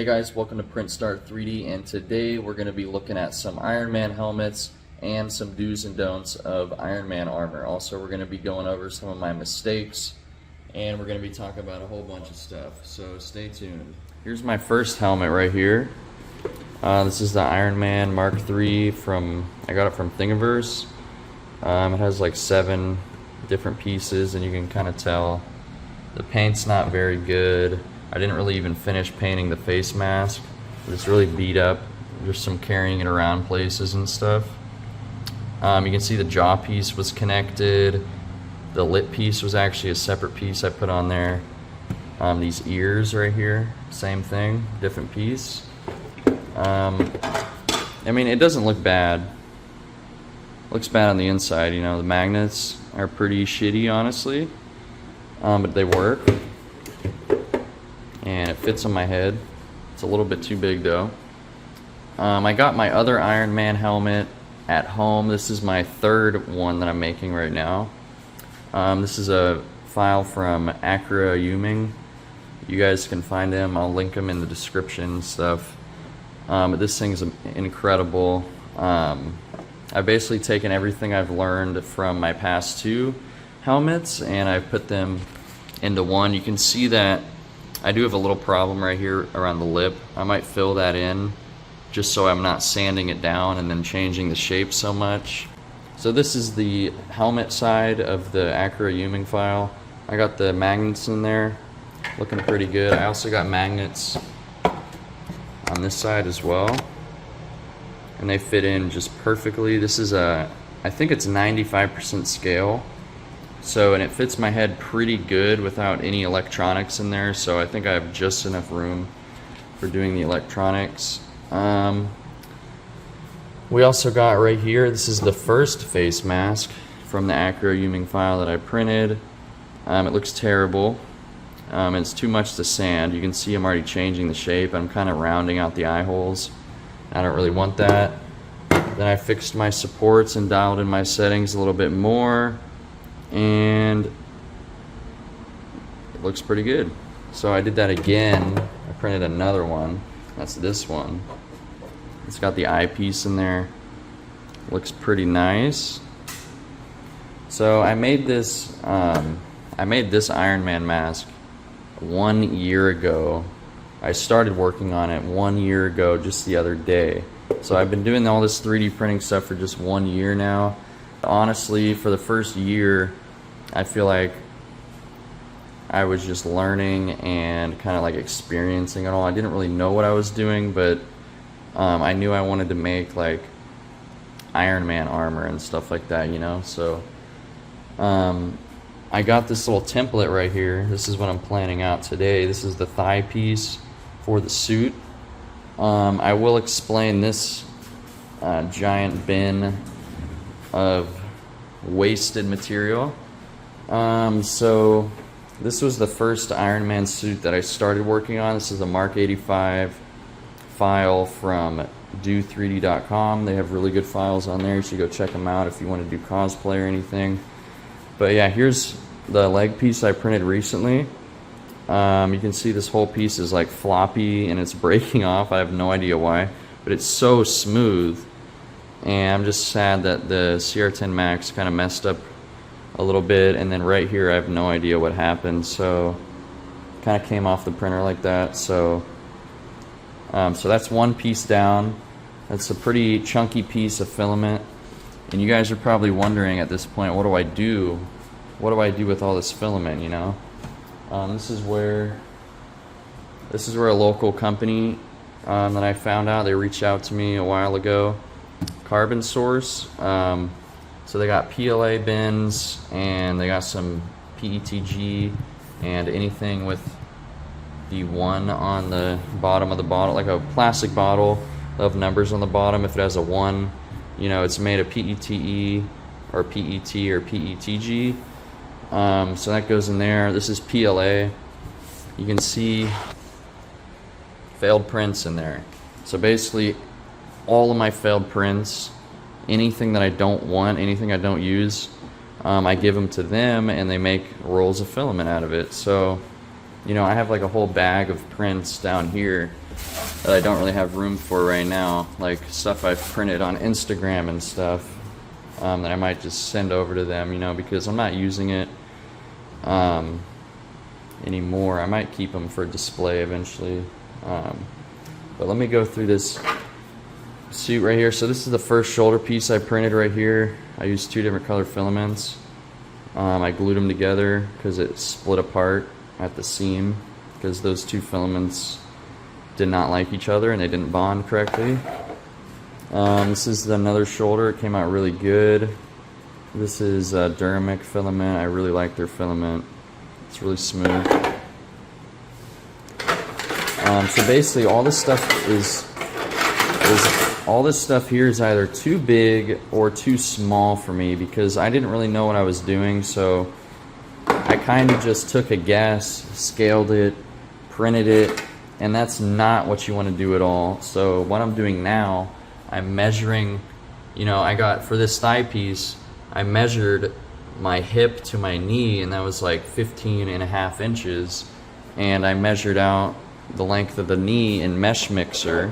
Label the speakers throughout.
Speaker 1: Hey guys, welcome to Print Start 3D, and today we're going to be looking at some Iron Man helmets and some do's and don'ts of Iron Man armor. Also, we're going to be going over some of my mistakes, and we're going to be talking about a whole bunch of stuff, so stay tuned. Here's my first helmet right here. This is the Iron Man Mark III I got it from Thingiverse. It has like 7 different pieces, and you can kind of tell the paint's not very good. I didn't really even finish painting the face mask. It's really beat up. There's some carrying it around places and stuff. You can see the jaw piece was connected. The lip piece was actually a separate piece I put on there. These ears right here, same thing, different piece. I mean, it doesn't look bad. It looks bad on the inside, you know. The magnets are pretty shitty, honestly, but they work. And it fits on my head. It's a little bit too big though. I got my other Iron Man helmet at home. This is my 3rd one that I'm making right now. This is a file from Acura Yuming. You guys can find them. I'll link them in the description and stuff. But this thing's incredible. I've basically taken everything I've learned from my past 2 helmets and I've put them into one. You can see that I do have a little problem right here around the lip. I might fill that in just so I'm not sanding it down and then changing the shape so much. So this is the helmet side of the Acura Yuming file. I got the magnets in there, looking pretty good. I also got magnets on this side as well, and they fit in just perfectly. This is I think it's 95% scale. So, and it fits my head pretty good without any electronics in there, so I think I have just enough room for doing the electronics. We also got right here, this is the first face mask from the Acura Yuming file that I printed. It looks terrible. It's too much to sand. You can see I'm already changing the shape. I'm kind of rounding out the eye holes. I don't really want that. Then I fixed my supports and dialed in my settings a little bit more, and it looks pretty good. So I did that again. I printed another one. That's this one. It's got the eyepiece in there. Looks pretty nice. So I made this Iron Man mask 1 year ago. I started working on it 1 year ago, just the other day. So I've been doing all this 3D printing stuff for just 1 year now. Honestly, for the first year, I feel like I was just learning and kind of like experiencing it all. I didn't really know what I was doing, but I knew I wanted to make like Iron Man armor and stuff like that, you know. So I got this little template right here. This is what I'm planning out today. This is the thigh piece for the suit. I will explain this giant bin of wasted material. So this was the first Iron Man suit that I started working on. This is a Mark 85 file from do3d.com. They have really good files on there. You should go check them out if you want to do cosplay or anything. But yeah, here's the leg piece I printed recently. You can see this whole piece is like floppy and it's breaking off. I have no idea why, but it's so smooth. And I'm just sad that the CR10 Max kind of messed up a little bit, and then right here I have no idea what happened, so kind of came off the printer like that. So so that's one piece down. That's a pretty chunky piece of filament, and you guys are probably wondering at this point, what do I do? What do I do with all this filament, you know? This is where a local company that I found out, they reached out to me a while ago. Carbon Source. So they got PLA bins and they got some PETG and anything with the 1 on the bottom of the bottle, like a plastic bottle of numbers on the bottom. If it has a 1, you know, it's made of PETE or PET or PETG. So that goes in there. This is PLA. You can see failed prints in there. So basically all of my failed prints, anything that I don't want, anything I don't use, I give them to them and they make rolls of filament out of it. So you know, I have like a whole bag of prints down here that I don't really have room for right now, like stuff I've printed on Instagram and stuff, that I might just send over to them, you know, because I'm not using it anymore. I might keep them for display eventually. But let me go through this suit right here. So this is the first shoulder piece I printed right here. I used 2 different color filaments. I glued them together because it split apart at the seam because those 2 filaments did not like each other and they didn't bond correctly. This is another shoulder. It came out really good. This is Duramic filament. I really like their filament. It's really smooth. So basically, all this stuff all this stuff here is either too big or too small for me because I didn't really know what I was doing. So I kind of just took a guess, scaled it, printed it, and that's not what you want to do at all. So what I'm doing now, I'm measuring, you know, I got for this thigh piece, I measured my hip to my knee, and that was like 15.5 inches, and I measured out the length of the knee in Mesh Mixer,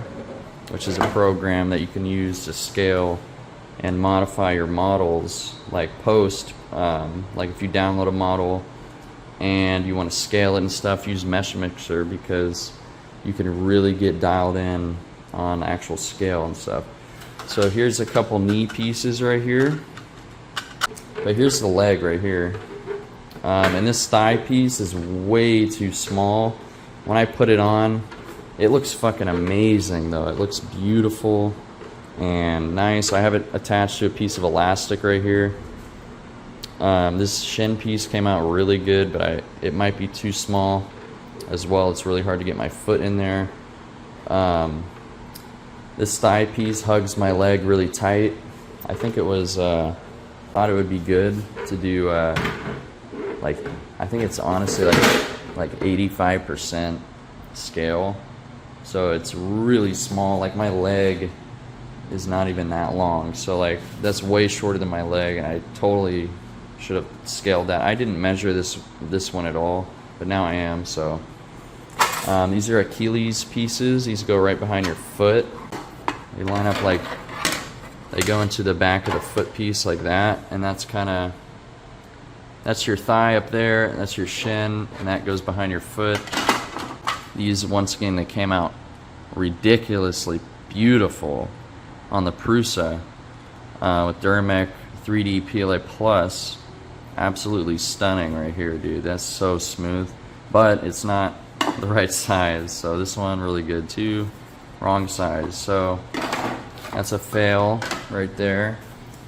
Speaker 1: which is a program that you can use to scale and modify your models, like post, like if you download a model and you want to scale it and stuff, use Mesh Mixer because you can really get dialed in on actual scale and stuff. So here's a couple knee pieces right here, but here's the leg right here, and this thigh piece is way too small. When I put it on, it looks fucking amazing though. It looks beautiful and nice. I have it attached to a piece of elastic right here. This shin piece came out really good, but it might be too small as well. It's really hard to get my foot in there. This thigh piece hugs my leg really tight. I think it was, thought it would be good to do, like, I think it's honestly like 85% scale. So it's really small. Like my leg is not even that long. So like that's way shorter than my leg, and I totally should have scaled that. I didn't measure this one at all, but now I am. So these are Achilles pieces. These go right behind your foot. They line up like they go into the back of the foot piece like that, and that's your thigh up there, that's your shin, and that goes behind your foot. These, once again, they came out ridiculously beautiful on the Prusa with Duramic 3D PLA Plus. Absolutely stunning right here, dude. That's so smooth, but it's not the right size. So this one really good too. Wrong size. So that's a fail right there.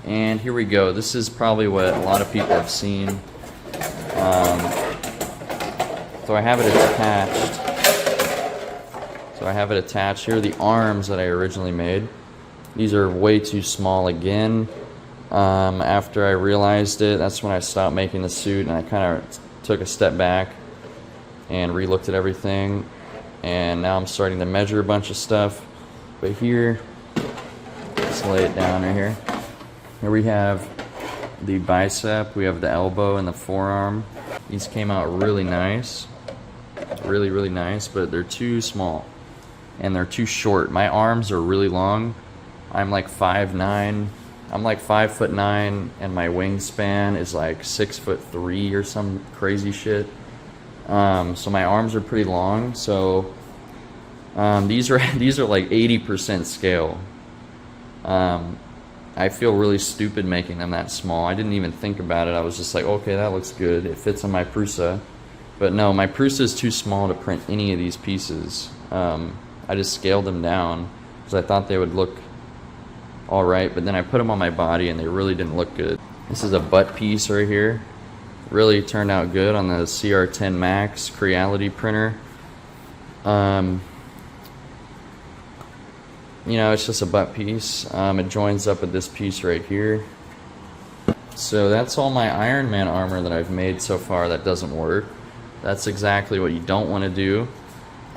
Speaker 1: And here we go. This is probably what a lot of people have seen. So I have it attached. Here are the arms that I originally made. These are way too small again. After I realized it, that's when I stopped making the suit, and I kind of took a step back and re-looked at everything. And now I'm starting to measure a bunch of stuff. But here, let's lay it down right here. Here we have the bicep, we have the elbow and the forearm. These came out really nice. Really, really nice, but they're too small. And they're too short. My arms are really long. I'm like 5'9". I'm like 5'9", and my wingspan is like 6'3" or some crazy shit. So my arms are pretty long. So these are like 80% scale. I feel really stupid making them that small. I didn't even think about it. I was just like, okay, that looks good. It fits on my Prusa. But no, my Prusa is too small to print any of these pieces. I just scaled them down because I thought they would look all right, but then I put them on my body and they really didn't look good. This is a butt piece right here. Really turned out good on the CR10 Max Creality printer. You know, it's just a butt piece. It joins up with this piece right here. So that's all my Iron Man armor that I've made so far that doesn't work. That's exactly what you don't want to do.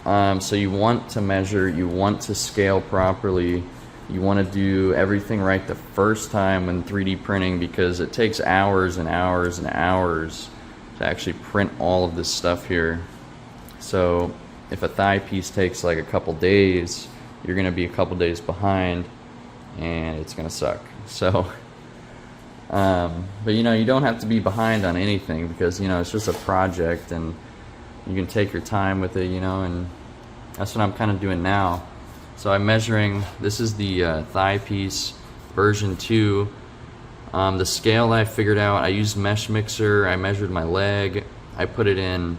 Speaker 1: So you want to measure, you want to scale properly, you want to do everything right the first time when 3D printing, because it takes hours and hours and hours to actually print all of this stuff here. So if a thigh piece takes like a couple days, you're gonna be a couple days behind, and it's gonna suck. So, but you know, you don't have to be behind on anything, because you know it's just a project, and you can take your time with it, you know, and that's what I'm kind of doing now. So I'm measuring, this is the thigh piece version 2. The scale I figured out, I used Mesh Mixer, I measured my leg, I put it in,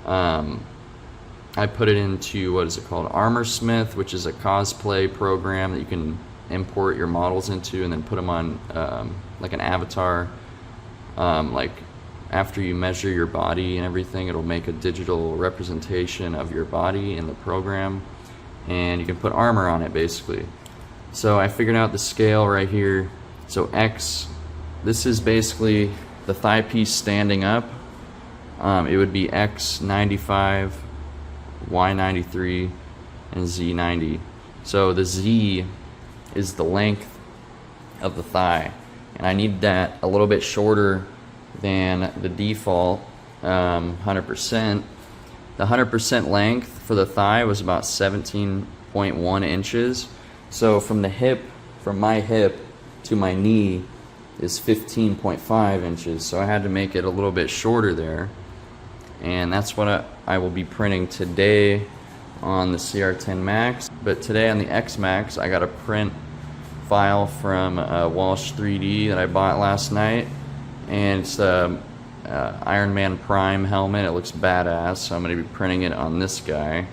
Speaker 1: I put it into, what is it called, Armorsmith, which is a cosplay program that you can import your models into and then put them on like an avatar. Like after you measure your body and everything, it'll make a digital representation of your body in the program, and you can put armor on it basically. So I figured out the scale right here. So X, this is basically the thigh piece standing up. It would be X 95, Y 93, and Z 90. So the Z is the length of the thigh, and I need that a little bit shorter than the default 100%. The 100% length for the thigh was about 17.1 inches. So from the hip, from my hip to my knee is 15.5 inches. So I had to make it a little bit shorter there. And that's what I will be printing today on the CR10 Max. But today on the X Max, I got a print file from Walsh 3D that I bought last night. And it's Iron Man Prime helmet. It looks badass, so I'm going to be printing it on this guy.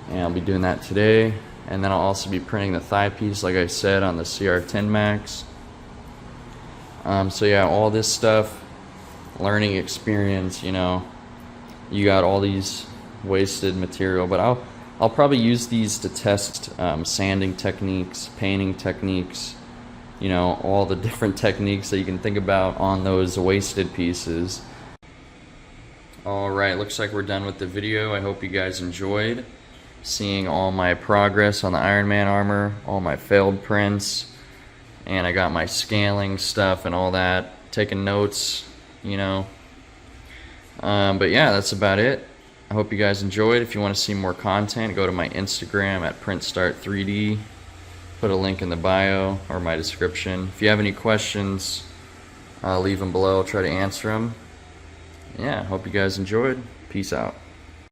Speaker 1: And I'll be doing that today. And then I'll also be printing the thigh piece, like I said, on the CR10 Max. So yeah, all this stuff, learning experience, you know, you got all these wasted material, but I'll probably use these to test sanding techniques, painting techniques, you know, all the different techniques that you can think about on those wasted pieces. Alright, looks like we're done with the video. I hope you guys enjoyed seeing all my progress on the Iron Man armor, all my failed prints, and I got my scaling stuff and all that, taking notes, you know. But yeah, that's about it. I hope you guys enjoyed. If you want to see more content, go to my Instagram at PrintStart3D. Put a link in the bio or my description. If you have any questions, leave them below. I'll try to answer them. Yeah, hope you guys enjoyed. Peace out.